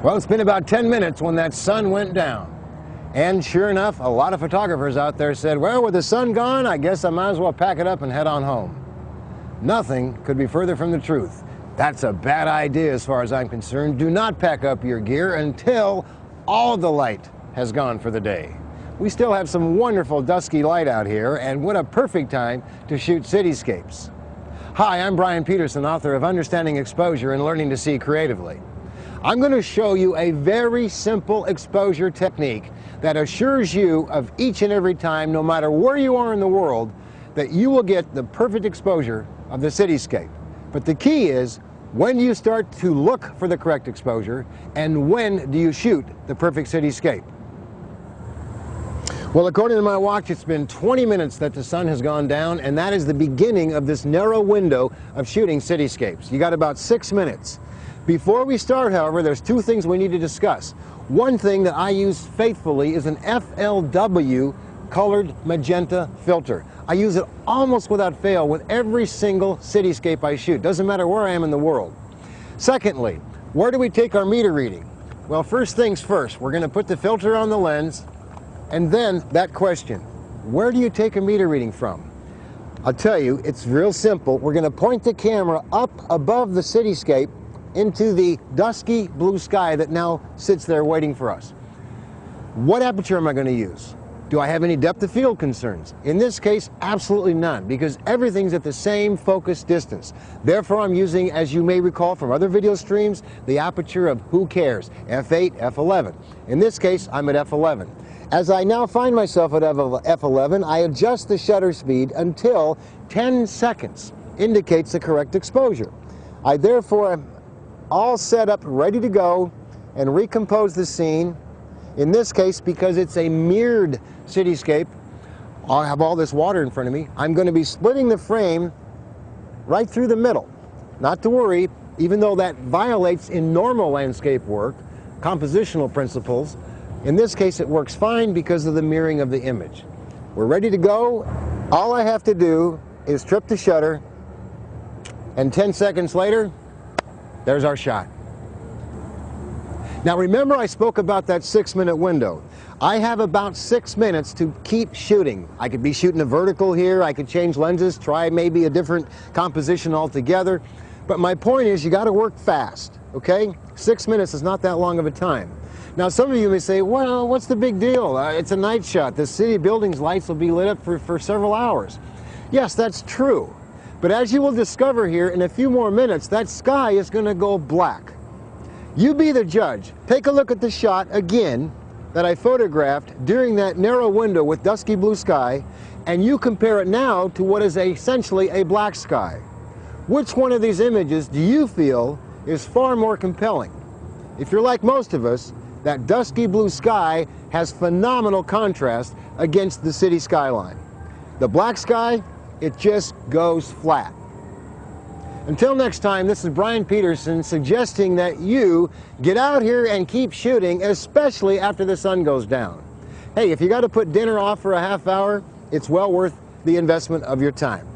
Well, it's been about 10 minutes when that sun went down. And sure enough, a lot of photographers out there said, well, with the sun gone, I guess I might as well pack it up and head on home. Nothing could be further from the truth. That's a bad idea as far as I'm concerned. Do not pack up your gear until all the light has gone for the day. We still have some wonderful dusky light out here, and what a perfect time to shoot cityscapes. Hi, I'm Bryan Peterson, author of Understanding Exposure and Learning to See Creatively. I'm going to show you a very simple exposure technique that assures you of each and every time, no matter where you are in the world, that you will get the perfect exposure of the cityscape. But the key is, when do you start to look for the correct exposure, and when do you shoot the perfect cityscape? Well, according to my watch, it's been 20 minutes that the sun has gone down, and that is the beginning of this narrow window of shooting cityscapes. You got about 6 minutes. Before we start, however, there's two things we need to discuss. One thing that I use faithfully is an FLW colored magenta filter. I use it almost without fail with every single cityscape I shoot. Doesn't matter where I am in the world. Secondly, where do we take our meter reading? Well, first things first, we're going to put the filter on the lens, and then that question, where do you take a meter reading from? I'll tell you, it's real simple. We're going to point the camera up above the cityscape into the dusky blue sky that now sits there waiting for us. What aperture am I going to use? Do I have any depth of field concerns? In this case, absolutely none, because everything's at the same focus distance. Therefore, I'm using, as you may recall from other video streams, the aperture of who cares, f8, f11. In this case, I'm at f11. As I now find myself at f11, I adjust the shutter speed until 10 seconds indicates the correct exposure. I therefore am all set up, ready to go, and recompose the scene. In this case, because it's a mirrored cityscape, I'll have all this water in front of me. I'm going to be splitting the frame right through the middle. Not to worry, even though that violates in normal landscape work, compositional principles, in this case it works fine because of the mirroring of the image. We're ready to go. All I have to do is trip the shutter, and 10 seconds later, there's our shot. Now remember, I spoke about that 6-minute window. I have about 6 minutes to keep shooting. I could be shooting a vertical here, I could change lenses, try maybe a different composition altogether. But my point is, you got to work fast, okay? 6 minutes is not that long of a time. Now some of you may say, well, what's the big deal? It's a night shot. The city building's lights will be lit up for several hours. Yes, that's true. But as you will discover here, in a few more minutes, that sky is going to go black. You be the judge. Take a look at the shot again that I photographed during that narrow window with dusky blue sky, and you compare it now to what is essentially a black sky. Which one of these images do you feel is far more compelling? If you're like most of us, that dusky blue sky has phenomenal contrast against the city skyline. The black sky, it just goes flat. Until next time, this is Bryan Peterson suggesting that you get out here and keep shooting, especially after the sun goes down. Hey, if you got to put dinner off for a half hour, it's well worth the investment of your time.